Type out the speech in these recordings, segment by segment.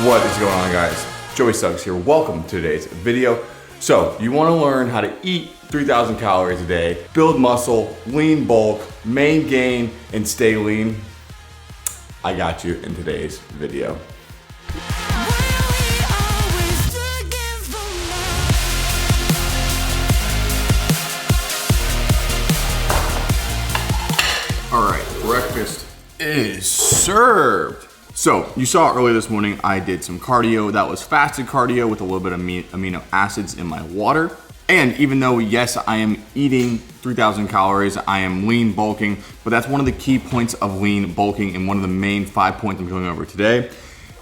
What is going on, guys? Joey Suggs here. Welcome to today's video. So you want to learn how to eat 3,000 calories a day, build muscle, lean bulk, main gain, and stay lean? I got you in today's video. All right, breakfast is served. So you saw earlier this morning, I did some cardio. That was fasted cardio with a little bit of amino acids in my water. And even though, yes, I am eating 3,000 calories, I am lean bulking, but that's one of the key points of lean bulking, and one of the main 5 points I'm going over today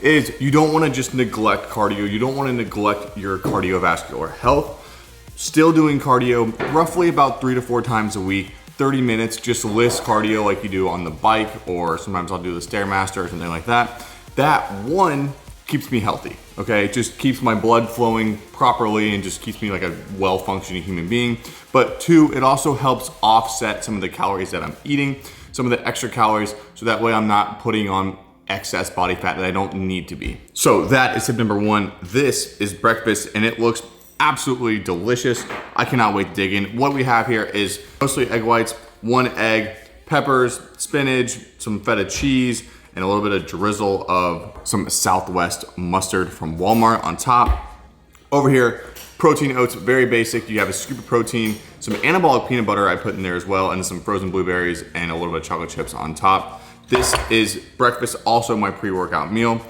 is you don't want to just neglect cardio. You don't want to neglect your cardiovascular health. Still doing cardio roughly about 3 to 4 times a week. 30 minutes, just list cardio like you do on the bike, or sometimes I'll do the Stairmaster or something like that. That one keeps me healthy, okay? It just keeps my blood flowing properly and just keeps me like a well-functioning human being. But two, it also helps offset some of the calories that I'm eating, some of the extra calories, so that way I'm not putting on excess body fat that I don't need to be. So that is tip number one. This is breakfast and it looks absolutely delicious. I cannot wait to dig in. What we have here is mostly egg whites, 1 egg, peppers, spinach, some feta cheese, and a little bit of drizzle of some Southwest mustard from Walmart on top. Over here, protein oats, very basic. You have a scoop of protein, some anabolic peanut butter I put in there as well, and some frozen blueberries and a little bit of chocolate chips on top. This is breakfast, also my pre-workout meal,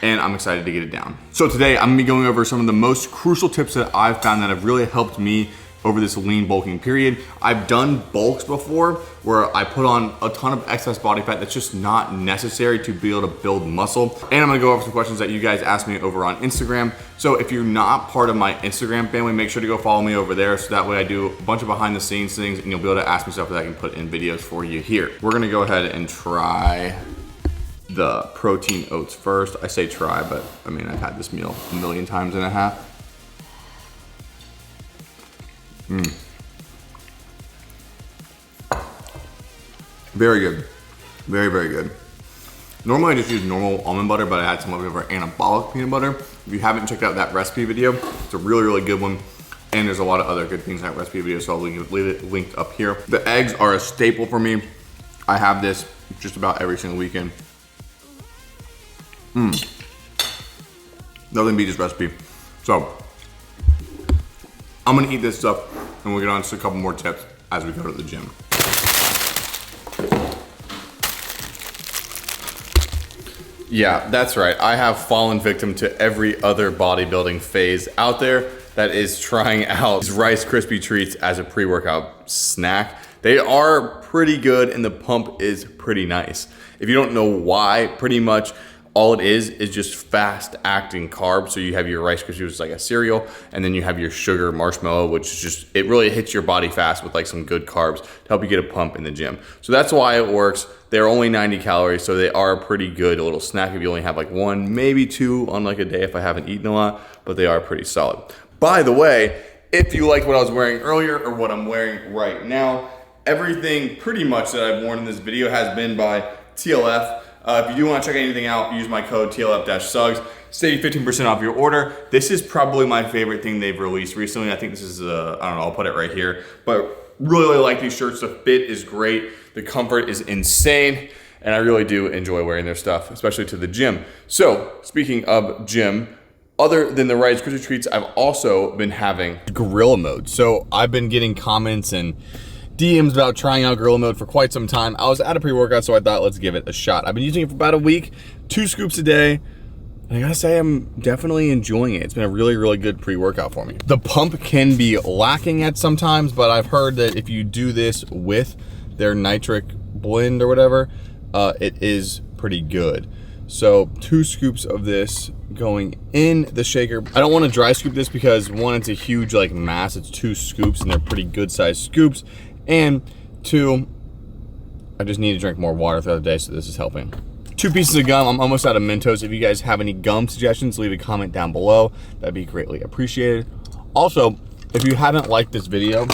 and I'm excited to get it down. So today I'm gonna be going over some of the most crucial tips that I've found that have really helped me over this lean bulking period. I've done bulks before where I put on a ton of excess body fat that's just not necessary to be able to build muscle. And I'm gonna go over some questions that you guys asked me over on Instagram. So if you're not part of my Instagram family, make sure to go follow me over there, so that way I do a bunch of behind the scenes things and you'll be able to ask me stuff that I can put in videos for you here. We're gonna go ahead and try the protein oats first. I say try, but I mean, I've had this meal a million times and a half. Very good. Very, very good. Normally I just use normal almond butter, but I had some of our anabolic peanut butter. If you haven't checked out that recipe video, it's a really, really good one. And there's a lot of other good things in that recipe video, so I'll leave it linked up here. The eggs are a staple for me. I have this just about every single weekend. Nothing beats this recipe. So, I'm gonna eat this stuff and we'll get on to a couple more tips as we go to the gym. Yeah, that's right. I have fallen victim to every other bodybuilding phase out there that is trying out these Rice Krispie treats as a pre-workout snack. They are pretty good and the pump is pretty nice. If you don't know why, pretty much all it is just fast acting carbs. So you have your Rice Krispies, which is like a cereal, and then you have your sugar marshmallow, which is just, it really hits your body fast with like some good carbs to help you get a pump in the gym. So that's why it works. They're only 90 calories, so they are a pretty good little snack if you only have like 1, maybe 2 on like a day if I haven't eaten a lot, but they are pretty solid. By the way, if you liked what I was wearing earlier or what I'm wearing right now, everything pretty much that I've worn in this video has been by TLF. If you do want to check anything out, use my code TLF-Suggs. Save 15% off your order. This is probably my favorite thing they've released recently. I think this is, I don't know, I'll put it right here. But really like these shirts. The fit is great. The comfort is insane. And I really do enjoy wearing their stuff, especially to the gym. So, speaking of gym, other than the Rice Krispie treats, I've also been having gorilla mode. So I've been getting comments and DMs about trying out gorilla mode for quite some time. I was at a pre-workout, so I thought let's give it a shot. I've been using it for about a week, 2 scoops a day. And I gotta say, I'm definitely enjoying it. It's been a really, really good pre-workout for me. The pump can be lacking at sometimes, but I've heard that if you do this with their nitric blend or whatever, it is pretty good. So 2 scoops of this going in the shaker. I don't want to dry scoop this because 1, it's a huge like mass. It's 2 scoops and they're pretty good sized scoops. And 2, I just need to drink more water throughout the day, so this is helping. 2 pieces of gum. I'm almost out of Mentos. If you guys have any gum suggestions, leave a comment down below. That'd be greatly appreciated. Also, if you haven't liked this video,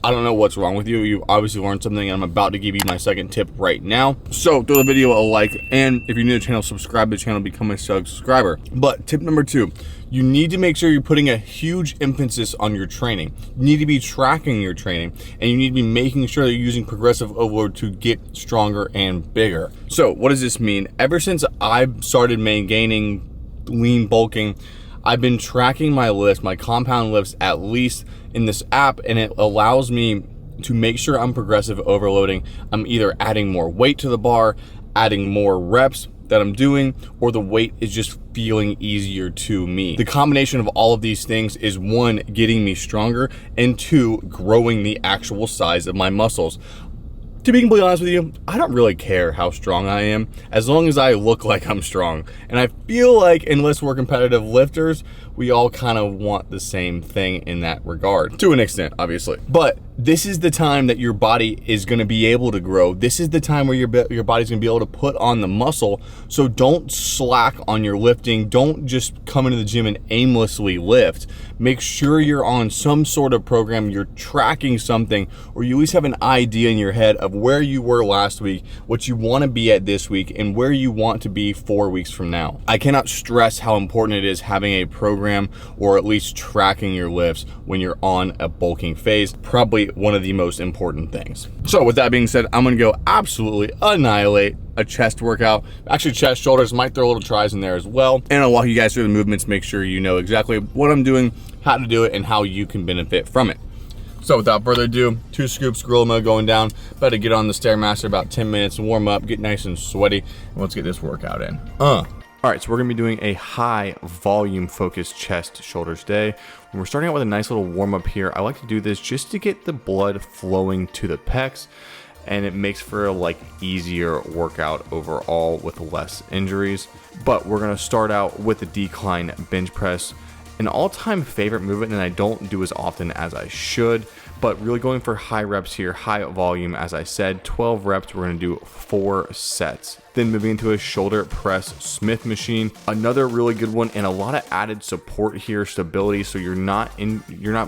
I don't know what's wrong with you. You've obviously learned something, and I'm about to give you my second tip right now. So throw the video a like, and if you're new to the channel, subscribe to the channel, become a Suggs subscriber. But tip number 2, you need to make sure you're putting a huge emphasis on your training. You need to be tracking your training, and you need to be making sure that you're using progressive overload to get stronger and bigger. So what does this mean? Ever since I've started gaining lean bulking, I've been tracking my lifts, my compound lifts, at least in this app, and it allows me to make sure I'm progressive overloading. I'm either adding more weight to the bar, adding more reps that I'm doing, or the weight is just feeling easier to me. The combination of all of these things is 1, getting me stronger, and 2, growing the actual size of my muscles. To be completely honest with you, I don't really care how strong I am, as long as I look like I'm strong. And I feel like, unless we're competitive lifters, we all kind of want the same thing in that regard. To an extent, obviously. But this is the time that your body is gonna be able to grow. This is the time where your body's gonna be able to put on the muscle. So don't slack on your lifting. Don't just come into the gym and aimlessly lift. Make sure you're on some sort of program, you're tracking something, or you at least have an idea in your head of where you were last week, what you wanna be at this week, and where you want to be 4 weeks from now. I cannot stress how important it is having a program, or at least tracking your lifts when you're on a bulking phase. Probably one of the most important things. So with that being said, I'm gonna go absolutely annihilate a chest workout. Actually, chest, shoulders, might throw a little tries in there as well. And I'll walk you guys through the movements, make sure you know exactly what I'm doing, how to do it, and how you can benefit from it. So without further ado, 2 scoops gorilla mode going down. About to get on the Stairmaster, about 10 minutes, warm up, get nice and sweaty, and let's get this workout in. All right, so we're gonna be doing a high volume focused chest shoulders day. When we're starting out with a nice little warm up here, I like to do this just to get the blood flowing to the pecs, and it makes for a easier workout overall with less injuries. But we're gonna start out with the decline bench press. An all-time favorite movement, and I don't do as often as I should, but really going for high reps here, high volume. As I said, 12 reps, we're gonna do 4 sets. Then moving into a shoulder press Smith machine, another really good one, and a lot of added support here, stability, so you're not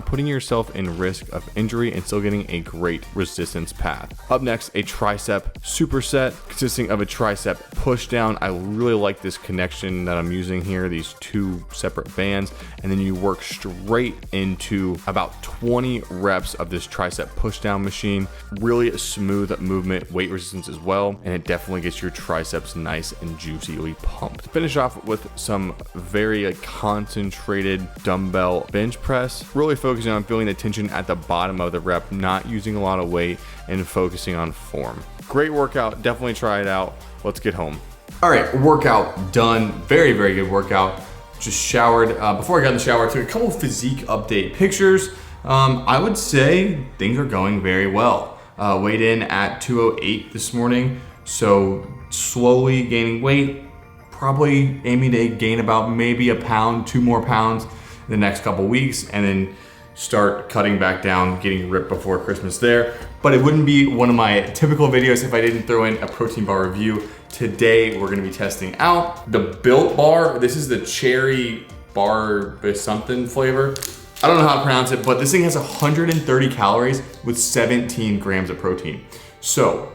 putting yourself in risk of injury and still getting a great resistance path. Up next, a tricep superset consisting of a tricep push down. I really like this connection that I'm using here, these 2 separate bands, and then you work straight into about 20 reps of this tricep push down machine. Really a smooth movement, weight resistance as well, and it definitely gets your triceps nice and juicily pumped. Finish off with some very concentrated dumbbell bench press, really focusing on feeling the tension at the bottom of the rep, not using a lot of weight, and focusing on form. Great workout, definitely try it out. Let's get home. All right, workout done. Very, very good workout. Just showered. Before I got in the shower, I took a couple physique update pictures. I would say things are going very well. Weighed in at 208 this morning, so slowly gaining weight, probably aiming to gain about maybe a pound, 2 more pounds in the next couple weeks, and then start cutting back down, getting ripped before Christmas there. But it wouldn't be one of my typical videos if I didn't throw in a protein bar review. Today, we're gonna be testing out the Built Bar. This is the cherry bar something flavor. I don't know how to pronounce it, but this thing has 130 calories with 17 grams of protein. So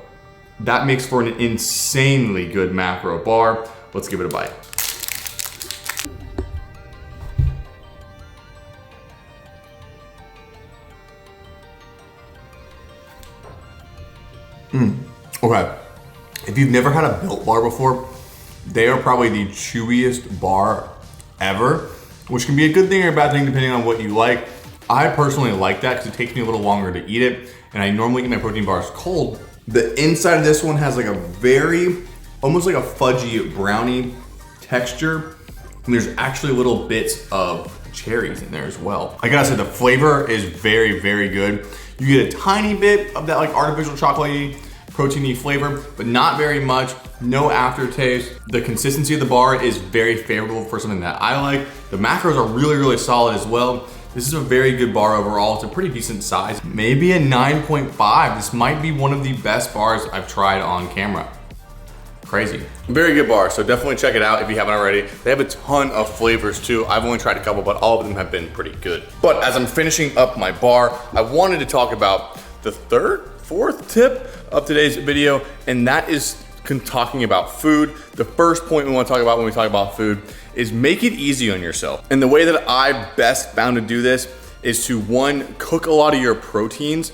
that makes for an insanely good macro bar. Let's give it a bite. Okay. If you've never had a Built Bar before, they are probably the chewiest bar ever, which can be a good thing or a bad thing depending on what you like. I personally like that because it takes me a little longer to eat it, and I normally eat my protein bars cold. The inside of this one has a very, almost like a fudgy brownie texture, and there's actually little bits of cherries in there as well. I gotta say, the flavor is very, very good. You get a tiny bit of that artificial chocolatey, proteiny flavor, but not very much, no aftertaste. The consistency of the bar is very favorable for something that I like. The macros are really, really solid as well. This is a very good bar overall. It's a pretty decent size, maybe a 9.5. This might be one of the best bars I've tried on camera. Crazy. Very good bar, so definitely check it out if you haven't already. They have a ton of flavors too. I've only tried a couple, but all of them have been pretty good. But as I'm finishing up my bar, I wanted to talk about the fourth tip of today's video, and that is talking about food. The first point we want to talk about when we talk about food is make it easy on yourself. And the way that I best found to do this is to, one, cook a lot of your proteins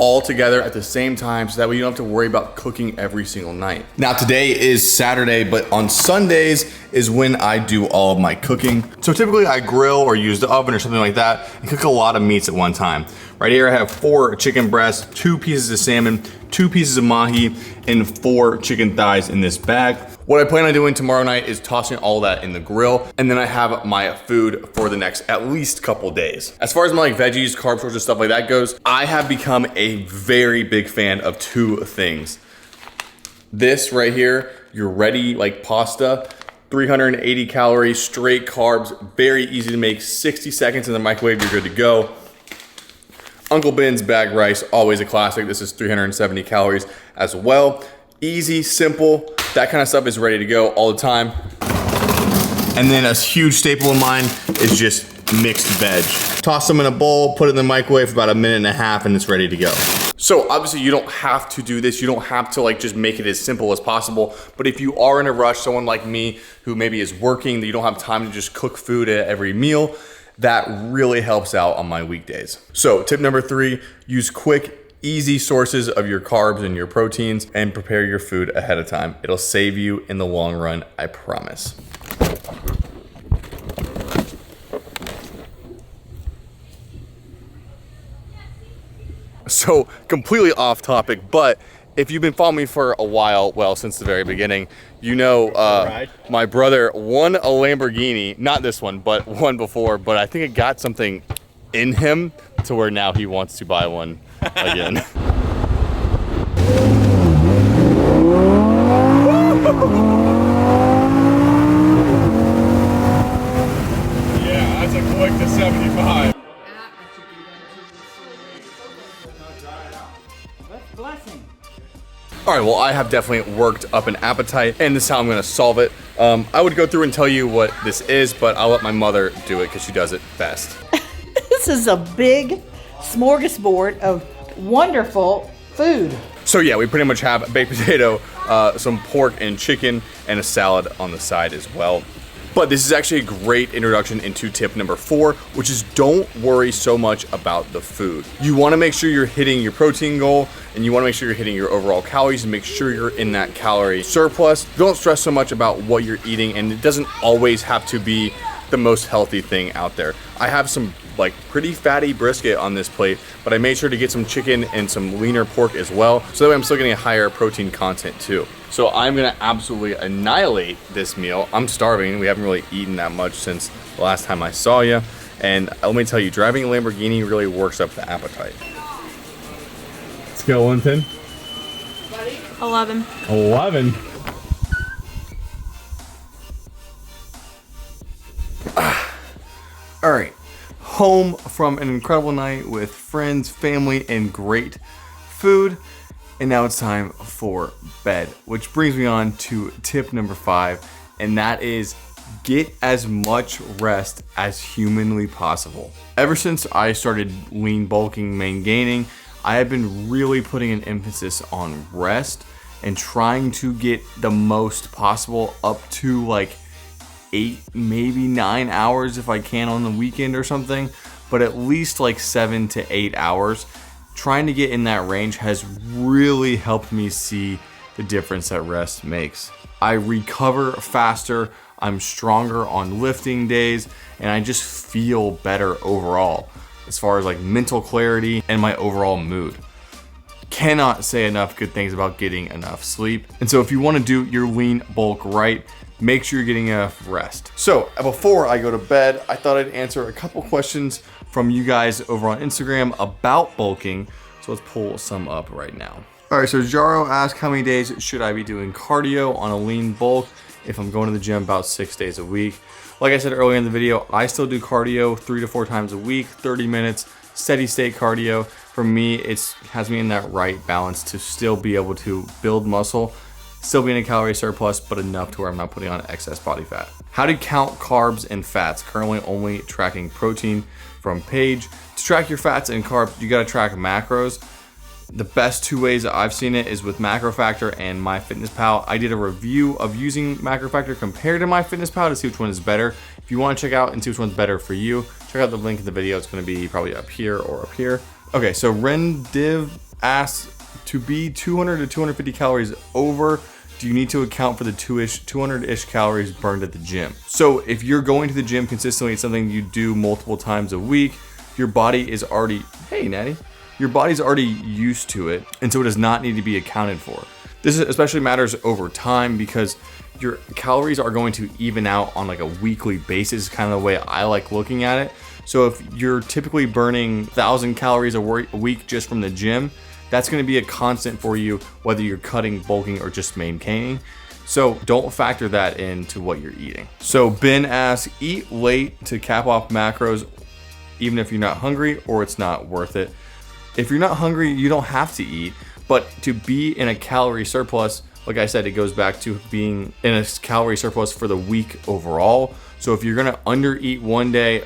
all together at the same time, so that way you don't have to worry about cooking every single night. Now today is Saturday, but on Sundays is when I do all of my cooking. So typically I grill or use the oven or something like that and cook a lot of meats at one time. Right here I have 4 chicken breasts, 2 pieces of salmon, 2 pieces of mahi, and 4 chicken thighs in this bag. What I plan on doing tomorrow night is tossing all that in the grill, and then I have my food for the next at least couple days. As far as my veggies, carb sources, stuff like that goes, I have become a very big fan of 2 things. This right here, your ready pasta, 380 calories, straight carbs, very easy to make, 60 seconds in the microwave, you're good to go. Uncle Ben's bagged rice, always a classic. This is 370 calories as well. Easy, simple, that kind of stuff is ready to go all the time. And then a huge staple of mine is just mixed veg. Toss them in a bowl, put it in the microwave for about 1.5 minutes, and it's ready to go. So obviously you don't have to do this. You don't have to just make it as simple as possible. But if you are in a rush, someone like me who maybe is working, that you don't have time to just cook food at every meal, that really helps out on my weekdays. So tip number 3, use quick, easy sources of your carbs and your proteins and prepare your food ahead of time. It'll save you in the long run, I promise. So completely off topic, but if you've been following me for a while, well, since the very beginning, you know my brother won a Lamborghini, not this one, but one before, but I think it got something in him to where now he wants to buy one again. Yeah, that's a quick to 75. All right, well, I have definitely worked up an appetite, and this is how I'm gonna solve it. I would go through and tell you what this is, but I'll let my mother do it because she does it best. This is a big smorgasbord of wonderful food. So yeah, we pretty much have a baked potato, some pork and chicken, and a salad on the side as well. But this is actually a great introduction into tip number 4, which is don't worry so much about the food. You wanna make sure you're hitting your protein goal, and you wanna make sure you're hitting your overall calories and make sure you're in that calorie surplus. Don't stress so much about what you're eating, and it doesn't always have to be the most healthy thing out there. I have some pretty fatty brisket on this plate, but I made sure to get some chicken and some leaner pork as well, so that way I'm still getting a higher protein content too. So I'm gonna absolutely annihilate this meal. I'm starving. We haven't really eaten that much since the last time I saw you. And let me tell you, driving a Lamborghini really works up the appetite. Scale 1 to 10. 11. 11. All right, home from an incredible night with friends, family, and great food. And now it's time for bed, which brings me on to tip number 5, and that is get as much rest as humanly possible. Ever since I started lean bulking, main gaining, I have been really putting an emphasis on rest and trying to get the most possible, up to 8, maybe 9 hours if I can on the weekend or something, but at least 7 to 8 hours. Trying to get in that range has really helped me see the difference that rest makes. I recover faster, I'm stronger on lifting days, and I just feel better overall as far as mental clarity and my overall mood. Cannot say enough good things about getting enough sleep. And so if you want to do your lean bulk right, make sure you're getting enough rest. So before I go to bed, I thought I'd answer a couple questions from you guys over on Instagram about bulking. So let's pull some up right now. All right, so Jaro asked how many days should I be doing cardio on a lean bulk if I'm going to the gym about 6 days a week. Like I said earlier in the video, I still do cardio 3 to 4 times a week, 30 minutes, steady state cardio. For me, it has me in that right balance to still be able to build muscle still be in a calorie surplus, but enough to where I'm not putting on excess body fat. How to count carbs and fats. Currently only tracking protein from Page. To track your fats and carbs, you gotta track macros. The best two ways that I've seen it is with MacroFactor and MyFitnessPal. I did a review of using MacroFactor compared to MyFitnessPal to see which one is better. If you want to check out and see which one's better for you, check out the link in the video. It's going to be probably up here or up here. Okay, so Rendiv asks, to be 200 to 250 calories over, do you need to account for the 200-ish calories burned at the gym? So if you're going to the gym consistently, it's something you do multiple times a week, your body is already, hey Natty, your body's already used to it, and so it does not need to be accounted for. This especially matters over time because your calories are going to even out on like a weekly basis, kind of the way I like looking at it. So if you're typically burning 1,000 calories a week just from the gym, that's going to be a constant for you, whether you're cutting, bulking, or just maintaining. So don't factor that into what you're eating. So Ben asks, eat late to cap off macros, even if you're not hungry or it's not worth it. If you're not hungry, you don't have to eat, but to be in a calorie surplus, like I said, it goes back to being in a calorie surplus for the week overall. So if you're gonna undereat one day,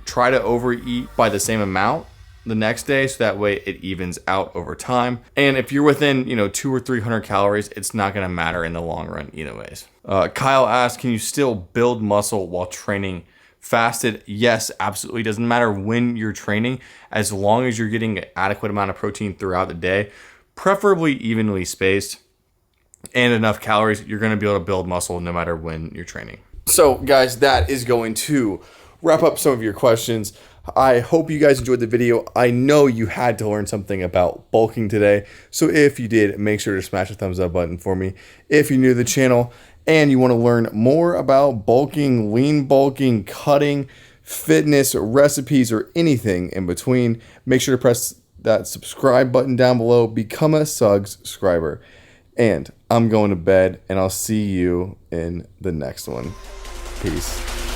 try to overeat by the same amount the next day, so that way it evens out over time. And if you're within, 200 or 300 calories, it's not gonna matter in the long run either ways. Kyle asks, can you still build muscle while training fasted? Yes, absolutely. Doesn't matter when you're training, as long as you're getting an adequate amount of protein throughout the day, preferably evenly spaced, and enough calories, you're going to be able to build muscle no matter when you're training. So guys, that is going to wrap up some of your questions. I hope you guys enjoyed the video. I know you had to learn something about bulking today. So if you did, make sure to smash the thumbs up button for me. If you're new to the channel and you want to learn more about bulking, lean bulking, cutting, fitness, recipes, or anything in between, make sure to press that subscribe button down below. Become a Suggs subscriber. And I'm going to bed, and I'll see you in the next one. Peace.